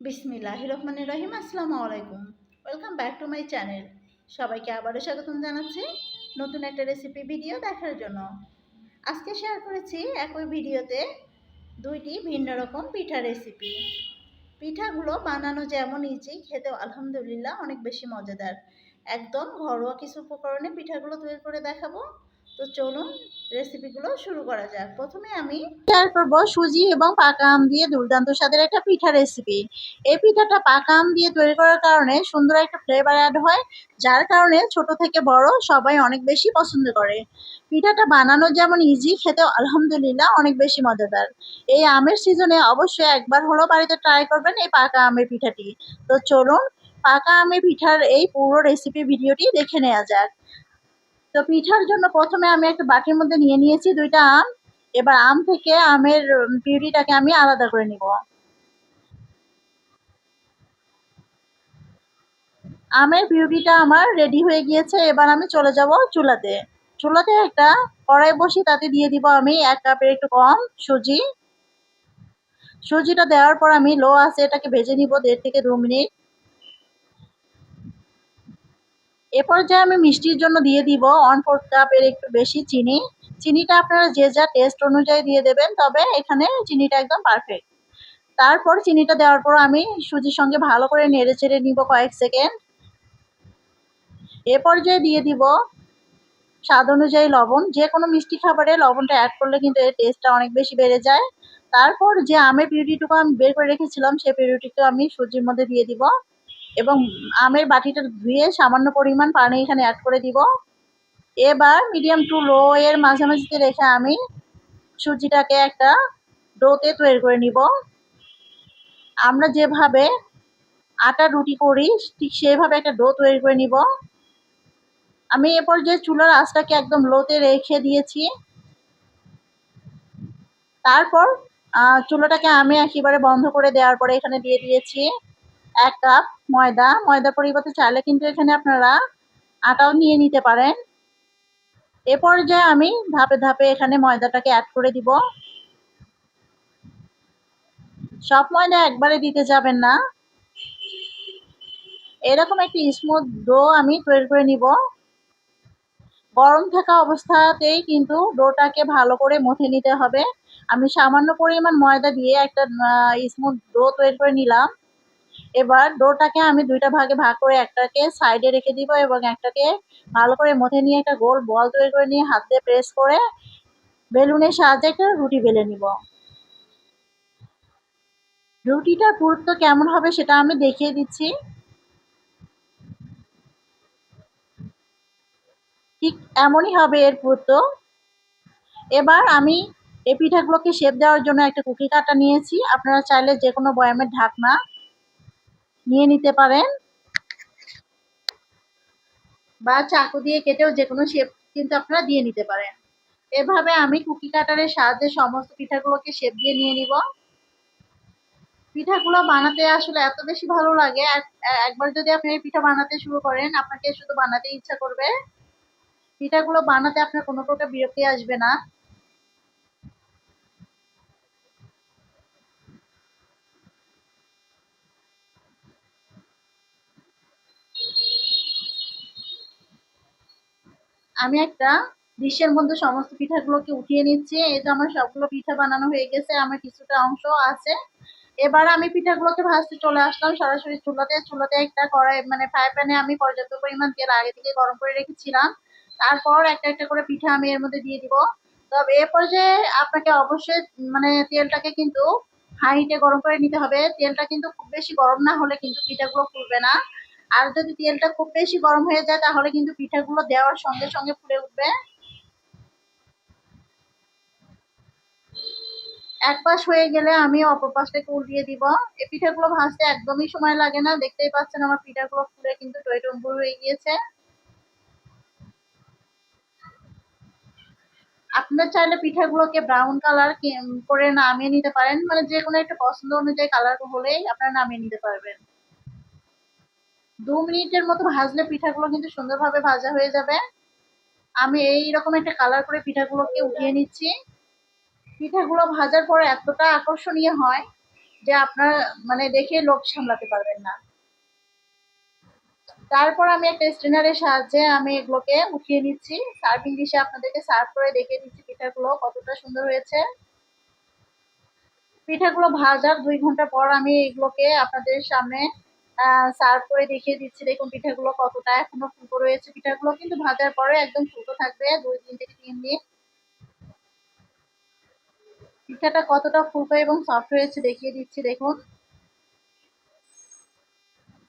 বিসমিল্লাহির রহমানির রহিম। আসসালামু আলাইকুম। Welcome back to my channel. সবাইকে আবারও স্বাগতম জানাচ্ছি নতুন একটা রেসিপি ভিডিও দেখার জন্য। আজকে শেয়ার করেছি একই ভিডিওতে দুইটি ভিন্ন রকম পিঠা রেসিপি। পিঠাগুলো বানানো যেমন ইজি, খেতেও আলহামদুলিল্লাহ অনেক বেশি মজাদার। একদম ঘরোয়া কিছু উপকরণে পিঠাগুলো তৈরি করে দেখাবো। তো চলুন রেসিপিগুলো শুরু করা যাক। প্রথমে আমি শেয়ার করব সুজি এবং পাকা আম দিয়ে দুর্দান্ত স্বাদের একটা পিঠা রেসিপি। এই পিঠাটা পাকা আম দিয়ে তৈরি করার কারণে সুন্দর একটা ফ্লেভার অ্যাড হয়, যার কারণে ছোট থেকে বড় সবাই অনেক বেশি পছন্দ করে। পিঠাটা বানানো যেমন ইজি, খেতেও আলহামদুলিল্লাহ অনেক বেশি মজাদার। এই আমের সিজনে অবশ্যই একবার হলো বাড়িতে ট্রাই করবেন এই পাকা আমের পিঠাটি। তো চলুন পাকা আমের পিঠার এই পুরো রেসিপি ভিডিওটি দেখে নেওয়া যাক। তো পিঠার জন্য প্রথমে আমি একটা বাটির মধ্যে নিয়ে নিয়েছি দুইটা আম। এবার আম থেকে আমের পিউরিটাকে আমি আলাদা করে নিব। আমের পিউরিটা আমার রেডি হয়ে গিয়েছে। এবার আমি চলে যাব চুলাতে। চুলাতে একটা কড়াই বসিয়ে তাতে দিয়ে দিব আমি 1 কাপের একটু কম সুজি। সুজিটা দেওয়ার পর আমি লো আঁচে এটাকে ভেজে নিব 1.5 থেকে 2 মিনিট। এ পর্যায়ে আমি মিষ্টির জন্য দিয়ে দিব 1/4 কাপের একটু বেশি চিনি। চিনিটা আপনারা যে যা টেস্ট অনুযায়ী দিয়ে দেবেন, তবে এখানে চিনিটা একদম পারফেক্ট। তারপর চিনিটা দেওয়ার পর আমি সুজির সঙ্গে ভালো করে নেড়ে চেড়ে নিব কয়েক সেকেন্ড। এ পর্যায়ে দিয়ে দিব স্বাদ অনুযায়ী লবণ। যে কোনো মিষ্টি খাবারে লবণটা অ্যাড করলে কিন্তু এর টেস্টটা অনেক বেশি বেড়ে যায়। তারপর যে আমের পিউরিটুকু আমি বের করে রেখেছিলাম সেই পিউরিটুকু আমি সুজির মধ্যে দিয়ে দিব এবং আমের বাটিটা ধুয়ে সামান্য পরিমাণ পানি এখানে অ্যাড করে দিব। এবার মিডিয়াম টু লো এর মাঝামাঝিতে রেখে আমি সুজিটাকে একটা ডোতে তৈরি করে নিব। আমরা যেভাবে আটার রুটি করি ঠিক সেভাবে একটা ডো তৈরি করে নিব। আমি এ পর্যায়ে চুলার আঁচটাকে একদম লোতে রেখে দিয়েছি। তারপর চুলাটাকে আমি একেবারে বন্ধ করে দেওয়ার পরে এখানে দিয়ে দিয়েছি 1 কাপ ময়দা। ময়দার পরিবর্তে চাইলে কিন্তু এখানে আপনারা আটাও নিয়ে নিতে পারেন। এ পর্যায়ে আমি ধাপে ধাপে এখানে ময়দাটাকে অ্যাড করে দিব। সব ময়দা একবারে দিতে যাবেন না। এরকম একটি স্মুথ ডো আমি তৈরি করে নিব। গরম থাকা অবস্থাতেই কিন্তু ডোটাকে ভালো করে মথে নিতে হবে। আমি সামান্য পরিমাণ ময়দা দিয়ে একটা স্মুথ ডো তৈরি করে নিলাম। এবার ডোটাকে আমি দুইটা ভাগে ভাগ করে একটাকে সাইডে রেখে দিব এবং একটাকে ভালো করে মথে নিয়ে একটা গোল বল তৈরি করে নিয়ে হাত দিয়ে প্রেস করে বেলুনের সাহায্যে একটা রুটি বেলে নিব। রুটিটার পুরুত্ব কেমন হবে সেটা আমি দেখিয়ে দিচ্ছি। ঠিক এমনই হবে এর পুরুত্ব। এবার আমি এই পিঠাগুলোকে শেপ দেওয়ার জন্য একটা কুকি কাটা নিয়েছি। আপনারা চাইলে যে কোনো বয়ামের ঢাকনা নিয়ে নিতে পারেন বা চাকু দিয়ে কেটেও যে কোনো শেপ কিন্তু আপনারা দিয়ে নিতে পারেন। এভাবে আমি কুকি কাটারের সাহায্যে সমস্ত পিঠাগুলোকে শেপ দিয়ে নিয়ে নিব। পিঠাগুলো বানাতে আসলে এত বেশি ভালো লাগে। একবার যদি আপনি এই পিঠা বানাতে শুরু করেন, আপনাকে শুধু বানাতে ইচ্ছা করবে। পিঠাগুলো বানাতে আপনার কোনো প্রকার বিরক্তি আসবে না। আমি একটা ডিশের মধ্যে সমস্ত পিঠাগুলোকে উঠিয়ে নিচ্ছি। এই তো আমার সবগুলো পিঠা বানানো হয়ে গেছে, আমার কিছুটা অংশ আছে। এবার আমি পিঠাগুলোকে ভাজতে চলে আসলাম সরাসরি চুলাতে। চুলাতে একটা কড়াই মানে ফ্রাই প্যানে আমি পর্যাপ্ত পরিমাণ তেল আগে থেকে গরম করে রেখেছিলাম। তারপর একটা একটা করে পিঠা আমি এর মধ্যে দিয়ে দিব। তবে এ পর্যায়ে আপনাকে অবশ্যই মানে তেলটাকে কিন্তু হাই হিটে গরম করে নিতে হবে। তেলটা কিন্তু খুব বেশি গরম না হলে কিন্তু পিঠাগুলো ফুলবে না। আর যদি তেলটা খুব বেশি গরম হয়ে যায় তাহলে কিন্তু পিঠাগুলো দেওয়ার সঙ্গে সঙ্গে ফুলে উঠবে। এক পাশ হয়ে গেলে আমি অপর পাশটাকে উল্টিয়ে দিব। এই পিঠাগুলো ভাজতে একদমই সময় লাগে না। দেখতেই পাচ্ছেন আমার পিঠাগুলো ফুলে কিন্তু টইটুম্বুর হয়ে গিয়েছে। আপনার চাইলে পিঠাগুলোকে ব্রাউন কালার করে নামিয়ে নিতে পারেন, মানে যে কোনো একটা পছন্দ অনুযায়ী কালার হলেই আপনারা নামিয়ে নিতে পারবেন। 2 মিনিটের মতো ভাজলে পিঠাগুলো কিন্তু সুন্দরভাবে ভাজা হয়ে যাবে। আমি এইরকম একটা কালার করে পিঠাগুলোকে উঠিয়ে নিচ্ছি। পিঠাগুলো ভাজার পর এতটা আকর্ষণীয় হয়, যে আপনার মানে দেখে লোভ সামলাতে পারবেন না। তারপর আমি একটা স্ট্রেনারের সাহায্যে আমি এগুলোকে উঠিয়ে নিচ্ছি। সার্ভিং ডিশে আপনাদেরকে সার্ভ করে দেখিয়ে দিচ্ছি পিঠাগুলো কতটা সুন্দর হয়েছে। পিঠাগুলো ভাজার ২ ঘন্টা পর আমি এগুলোকে আপনাদের সামনে সার্ভ করে দেখিয়ে দিচ্ছি। দেখুন পিঠাগুলো কতটা এখনো ফুলকো রয়েছে। পিঠাগুলো কিন্তু ভাজার পরে একদম ফুলকো থাকবে ২ দিন থেকে ৩ দিন। পিঠাটা কতটা ফুলকো এবং সফট হয়েছে দেখিয়ে দিচ্ছি দেখুন।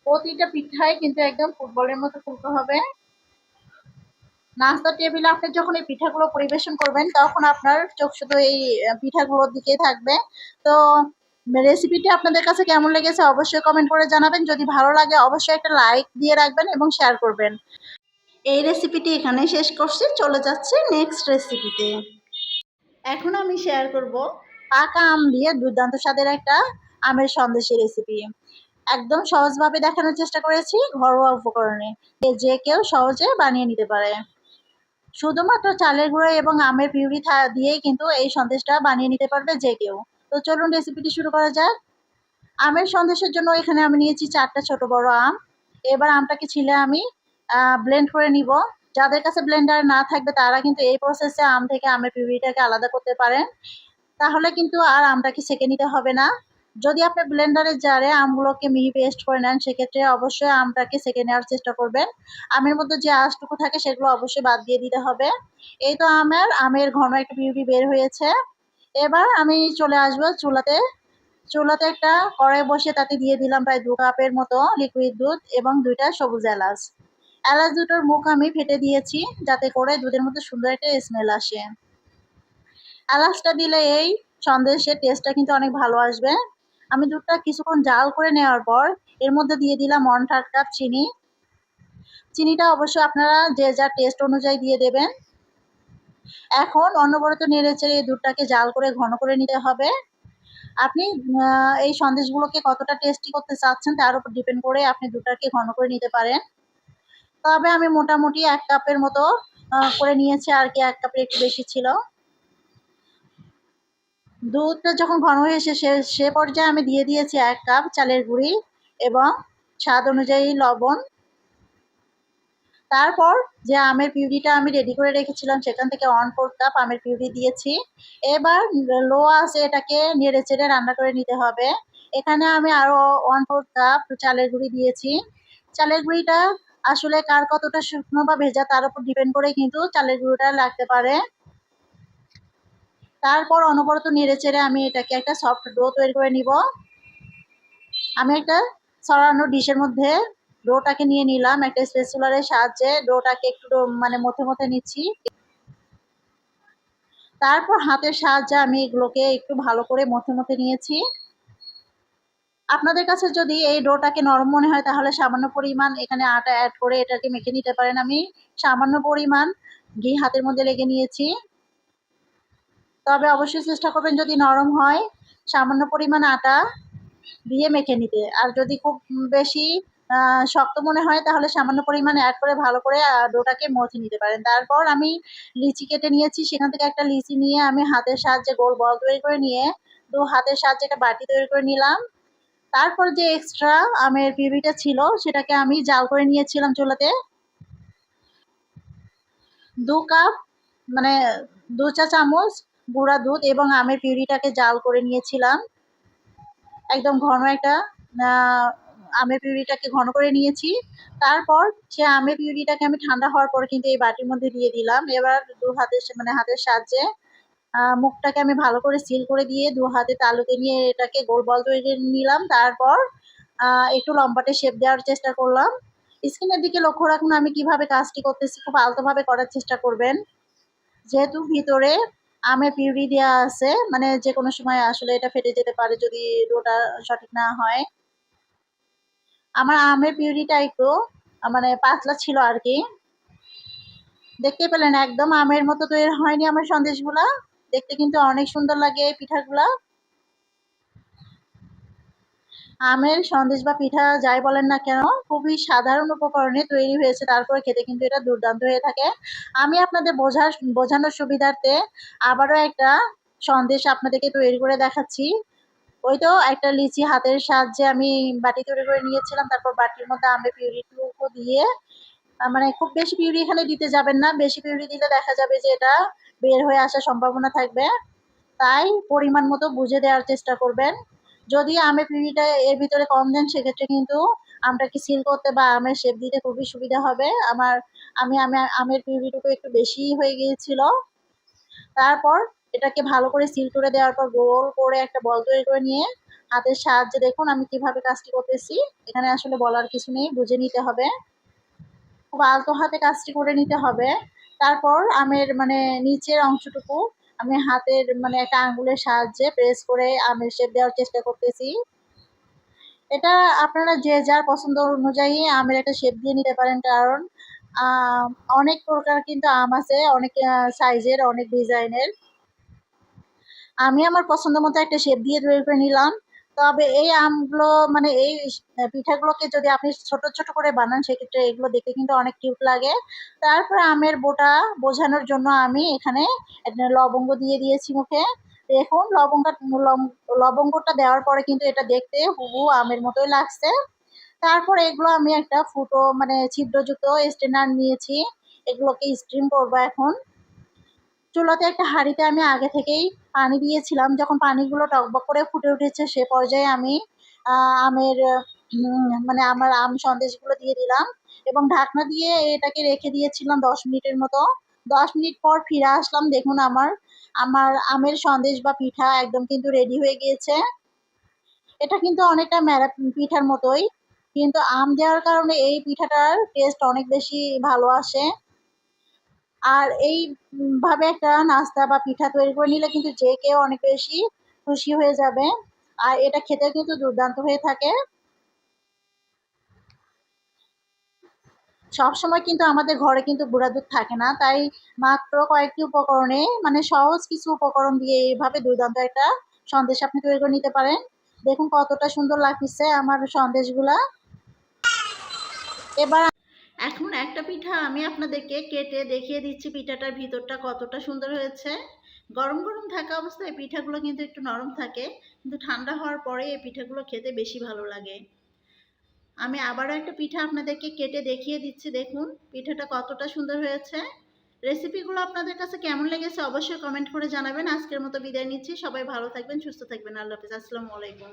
প্রতিটা পিঠাই কিন্তু একদম ফুটবলের মতো ফুলকো হবে। নাস্তার টেবিলে আপনি যখন এই পিঠাগুলো পরিবেশন করবেন তখন আপনার চোখ শুধু এই পিঠাগুলোর দিকেই থাকবে। তো রেসিপিটি আপনাদের কাছে কেমন লেগেছে অবশ্যই কমেন্ট করে জানাবেন। যদি ভালো লাগে অবশ্যই একটা লাইক দিয়ে রাখবেন এবং শেয়ার করবেন। এই রেসিপিটি এখানেই শেষ করছি, চলে যাচ্ছে নেক্সট রেসিপিতে। এখন আমি শেয়ার করব পাকা আম দিয়ে দুর্দান্ত স্বাদের একটা আমের সন্দেশের রেসিপি। একদম সহজভাবে দেখানোর চেষ্টা করেছি ঘরোয়া উপকরণে, যে কেউ সহজে বানিয়ে নিতে পারে। শুধুমাত্র চালের গুঁড়ো এবং আমের পিউরি দিয়েই কিন্তু এই সন্দেশটা বানিয়ে নিতে পারবে যে কেউ। তো চলুন রেসিপিটি শুরু করা যাক। আমের সন্দেশের জন্য এখানে আমি নিয়েছি 4টা ছোট বড় আম। এবার আমটাকে ছিলে আমি ব্লেন্ড করে নিব। যাদের কাছে ব্লেন্ডার না থাকবে তারা কিন্তু এই প্রসেসে আম থেকে আমের পিউরিটাকে আলাদা করতে পারেন। তাহলে কিন্তু আর আমটাকে ছেঁকে নিতে হবে না। যদি আপনি ব্লেন্ডারের জারে আমগুলোকে মিহি পেস্ট করে নেন সেক্ষেত্রে অবশ্যই আমটাকে ছেঁকে নেওয়ার চেষ্টা করবেন। আমের মধ্যে যে আঁশটুকু থাকে সেগুলো অবশ্যই বাদ দিয়ে দিতে হবে। এই তো আমের ঘন একটা পিউরি বের হয়েছে। এবার আমি চলে আসবো চুলাতে। চুলাতে একটা কড়াই বসিয়ে তাতে দিয়ে দিলাম প্রায় 2 কাপের মতো লিকুইড দুধ এবং 2টা সবুজ এলাচ। এলাচ দুটোর মুখ আমি ফেটে দিয়েছি যাতে করে দুধের মধ্যে সুন্দর একটা স্মেল আসে। এলাচটা দিলে এই সন্দেশের টেস্টটা কিন্তু অনেক ভালো আসবে। আমি দুধটা কিছুক্ষণ জাল করে নেওয়ার পর এর মধ্যে দিয়ে দিলাম 1/3 কাপ চিনি। চিনিটা অবশ্যই আপনারা যে যার টেস্ট অনুযায়ী দিয়ে দেবেন। এখন অনবরত নেড়েচেড়ে এই দুধটাকে জাল করে ঘন করে নিতে হবে। আপনি এই সন্দেশগুলোকে কতটা টেস্টি করতে চাচ্ছেন তার উপর ডিপেন্ড করে আপনি দুধটাকে ঘন করে নিতে পারেন। তবে আমি মোটামুটি 1 কাপের মতো করে নিয়েছি আর কি, 1 কাপের একটু বেশি ছিল। দুধটা যখন ঘন হয়ে এসে সে পর্যায়ে আমি দিয়ে দিয়েছি 1 কাপ চালের গুঁড়ি এবং স্বাদ অনুযায়ী লবণ। তারপর যে আমের পিউরিটা আমি রেডি করে রেখেছিলাম সেখান থেকে 1/4 কাপ আমের পিউরি দিয়েছি। এবার লো আঁচে এটাকে নেড়েচেড়ে রান্না করে নিতে হবে। এখানে আমি আরো 1/4 কাপ চালের গুঁড়ি দিয়েছি। চালের গুঁড়িটা আসলে কার কতটা শুকনো বা ভেজা তার উপর ডিপেন্ড করে কিন্তু চালের গুঁড়োটা লাগতে পারে। তারপর অনবরত নেড়েচেড়ে আমি এটাকে একটা সফট ডো তৈরি করে নিব। আমি একটা ছড়ানো ডিশের মধ্যে ডোটাকে নিয়ে নিলাম। একটা স্প্যাচুলারের সাহায্যে ডোটাকে একটু মানে মথে নিচ্ছি। তারপর হাতের সাহায্যে আমি এগুলোকে একটু ভালো করে মথে নিয়েছি। আপনাদের কাছে যদি এই ডোটাকে নরম মনে হয় তাহলে সামান্য পরিমাণ এখানে আটা অ্যাড করে এটাকে মেখে নিতে পারেন। আমি সামান্য পরিমাণ ঘি হাতের মধ্যে লেগে নিয়েছি। তবে অবশ্যই চেষ্টা করবেন যদি নরম হয় সামান্য পরিমাণ আটা দিয়ে মেখে নিতে। আর যদি খুব বেশি শক্ত মনে হয় তাহলে সামান্য পরিমাণে অ্যাড করে ভালো করে ডোটাকে মথে নিতে পারেন। তারপর আমি লিচি কেটে নিয়েছি। সেখান থেকে একটা লিচি নিয়ে আমি হাতের সাহায্যে গোল বল তৈরি করে নিয়ে হাতের সাহায্যে একটা বাটি তৈরি করে নিলাম। তারপর যে এক্সট্রা আমের পিউরিটা ছিল সেটাকে আমি জাল করে নিয়েছিলাম চুলাতে। 2 কাপ মানে 2 চা চামচ গুঁড়া দুধ এবং আমের পিউরিটাকে জাল করে নিয়েছিলাম। একদম ঘন একটা আমের পিউরিটাকে ঘন করে নিয়েছি। তারপর সে আমের পিউরিটাকে আমি ঠান্ডা হওয়ার পরে কিন্তু এই বাটির মধ্যে দিয়ে দিলাম। এবার হাতের সাহায্যে মুখটাকে আমি ভালো করে সিল করে দিয়ে 2 হাতে তালুতে নিয়ে এটাকে গোল বল তৈরি করে নিলাম। তারপর একটু লম্বাটে শেপ দেওয়ার চেষ্টা করলাম। স্কিনের দিকে লক্ষ্য রাখুন আমি কিভাবে কাজটি করতেছি, খুব আলতোভাবে করার চেষ্টা করবেন। যেহেতু ভিতরে আমের পিউরি দেওয়া আছে মানে যে কোনো সময় আসলে এটা ফেটে যেতে পারে যদি ডোটা সঠিক না হয়। আমার আমের পিউরিটা একটু মানে পাতলা ছিল আর কি। দেখতে পেলেন একদম আমের মতো তৈরি হয়নি আমার সন্দেশগুলা। দেখতে কিন্তু অনেক সুন্দর লাগে এই পিঠাগুলা। আমের সন্দেশ বা পিঠা যাই বলেন না কেন খুবই সাধারণ উপকরণে তৈরি হয়েছে, তারপরে খেতে কিন্তু এটা দুর্দান্ত হয়ে থাকে। আমি আপনাদের বোঝানোর সুবিধার্থে আবারও একটা সন্দেশ আপনাদেরকে তৈরি করে দেখাচ্ছি। ওই তো একটা লিচি হাতের সাহায্যে আমি বাটি তৈরি করে নিয়েছিলাম। তারপর বাটির মধ্যে আমের পিউরিটুকু দিয়ে মানে খুব বেশি পিউরি এখানে দিতে যাবেন না। বেশি পিউরি দিলে দেখা যাবে যে এটা বের হয়ে আসার সম্ভাবনা থাকবে। তাই পরিমাণ মতো বুঝে দেওয়ার চেষ্টা করবেন। যদি আমের পিউরিটা এর ভিতরে কম দেন সেক্ষেত্রে কিন্তু আমটাকে সিল করতে বা আমের শেপ দিতে খুবই সুবিধা হবে। আমি আমের পিউরিটুকু একটু বেশিই হয়ে গিয়েছিল। তারপর এটাকে ভালো করে সিল করে দেওয়ার পর গোল করে একটা বল তৈরি করে নিয়ে হাতের সাহায্যে দেখুন আমি কিভাবে কাজটি করতেছি। এখানে আসলে বলার কিছু নেই, বুঝে নিতে হবে। খুব আলতো হাতে কাজটি করে নিতে হবে। তারপর আমের মানে নিচের অংশটুকু আমি হাতের মানে একটা আঙ্গুলের সাহায্যে প্রেস করে আমের শেপ দেওয়ার চেষ্টা করতেছি। এটা আপনারা যে যার পছন্দ অনুযায়ী আমের একটা শেপ দিয়ে নিতে পারেন, কারণ অনেক প্রকার কিন্তু আম আছে, অনেক সাইজের, অনেক ডিজাইনের। আমি আমার পছন্দ মতো একটা শেপ দিয়ে তৈরি করে নিলাম। তবে এই আমগুলো মানে এই পিঠাগুলোকে যদি আপনি ছোট ছোট করে বানান সেক্ষেত্রে এগুলো দেখতে কিন্তু অনেক কিউট লাগে। তারপর আমের বোটা বোঝানোর জন্য আমি এখানে একটা লবঙ্গ দিয়ে দিয়েছি মুখে। দেখুন লবঙ্গটা দেওয়ার পরে কিন্তু এটা দেখতে হুবহু আমের মতোই লাগছে। তারপর এগুলো আমি একটা ফুটো মানে ছিদ্রযুক্ত স্ট্রেনার নিয়েছি, এগুলোকে স্ট্রিম করবো এখন। চুলাতে একটা হাঁড়িতে আমি আগে থেকেই পানি দিয়েছিলাম। যখন পানিগুলো টকবক করে ফুটে উঠেছে সে পর্যায়ে আমি আমের মানে আমার আম সন্দেশগুলো দিয়ে দিলাম এবং ঢাকনা দিয়ে এটাকে রেখে দিয়েছিলাম 10 মিনিটের মতো। 10 মিনিট পর ফিরে আসলাম। দেখুন আমার আমার আমের সন্দেশ বা পিঠা একদম কিন্তু রেডি হয়ে গিয়েছে। এটা কিন্তু অনেকটা ম্যারা পিঠার মতোই, কিন্তু আম দেওয়ার কারণে এই পিঠাটার টেস্ট অনেক বেশি ভালো আসে। আর এই ভাবে একটা নাস্তা বা পিঠা তৈরি করে নিলে কিন্তু যে কেউ অনেক বেশি খুশি হয়ে যাবে। আর এটা খেতে কিন্তু দুর্দান্ত হয়ে থাকে। সবসময় কিন্তু আমাদের ঘরে কিন্তু গুঁড়া দুধ থাকে না, তাই মাত্র কয়েকটি উপকরণে মানে সহজ কিছু উপকরণ দিয়ে এইভাবে দুর্দান্ত একটা সন্দেশ আপনি তৈরি করে নিতে পারেন। দেখুন কতটা সুন্দর লাগতেছে আমার সন্দেশগুলা। এবার এখন একটা পিঠা আমি আপনাদেরকে কেটে দেখিয়ে দিচ্ছি পিঠাটার ভিতরটা কতটা সুন্দর হয়েছে। গরম গরম থাকা অবস্থায় পিঠাগুলো কিন্তু একটু নরম থাকে, কিন্তু ঠান্ডা হওয়ার পরে এই পিঠাগুলো খেতে বেশি ভালো লাগে। আমি আবারও একটা পিঠা আপনাদেরকে কেটে দেখিয়ে দিচ্ছি, দেখুন পিঠাটা কতটা সুন্দর হয়েছে। রেসিপিগুলো আপনাদের কাছে কেমন লেগেছে অবশ্যই কমেন্ট করে জানাবেন। আজকের মতো বিদায় নিচ্ছি, সবাই ভালো থাকবেন, সুস্থ থাকবেন। আল্লাহ হাফিজ, আসসালামু আলাইকুম।